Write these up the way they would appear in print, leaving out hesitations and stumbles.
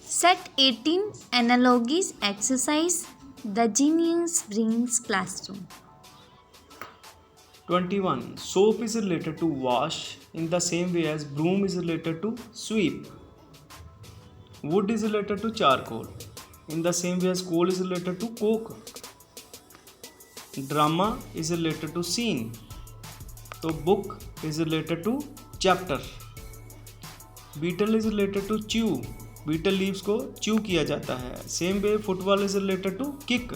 Set 18 analogies exercise. The genius brings classroom. 21. Soap is related to wash in the same way as broom is related to sweep. Wood is related to charcoal in the same way as coal is related to coke. Drama is related to scene. So book is related to chapter. Beetle is related to chew. Betel leaves को chew किया जाता है. Same way football is related to kick.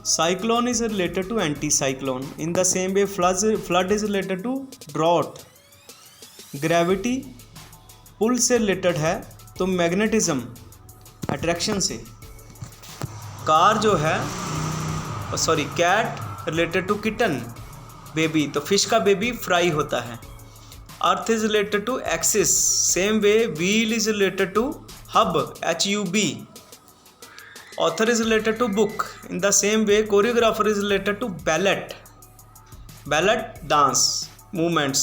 Cyclone is related to anti cyclone. In the same way flood is related to drought. Gravity pull से related है तो magnetism attraction से. कार जो है cat related to kitten baby, तो fish का baby fry होता है. Earth is related to axis. Same way wheel is related to hub HUB. Author is related to book. In the same way choreographer is related to ballet dance movements.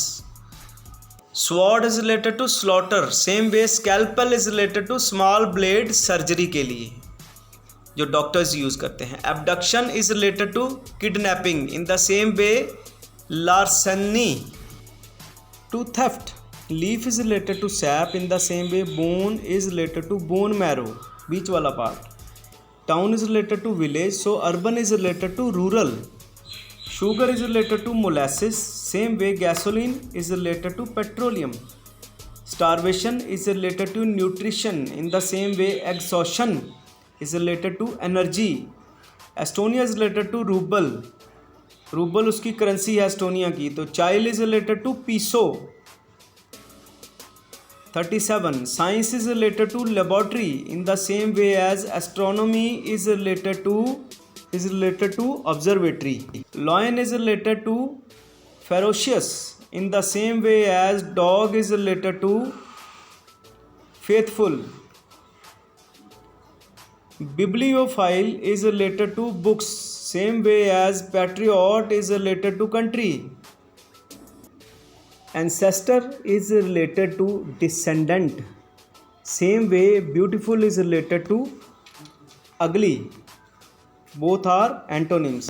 Sword is related to slaughter. Same way scalpel is related to small blade surgery के लिए जो doctors use करते हैं. Abduction is related to kidnapping. In the same way larceny to theft. Leaf is related to sap. In the same way bone is related to bone marrow, बीच वाला part. Town is related to village, so urban is related to rural. Sugar is related to molasses. Same way gasoline is related to petroleum. Starvation is related to nutrition. In the same way exhaustion is related to energy. Estonia is related to ruble. Ruble उसकी currency है Estonia की. तो child is related to peso. 37. Science is related to laboratory. In the same way as astronomy is related to observatory. Lion is related to ferocious. In the same way as dog is related to faithful. Bibliophile is related to books. Same way as patriot is related to country. Ancestor is related to descendant. Same way beautiful is related to ugly. Both are antonyms.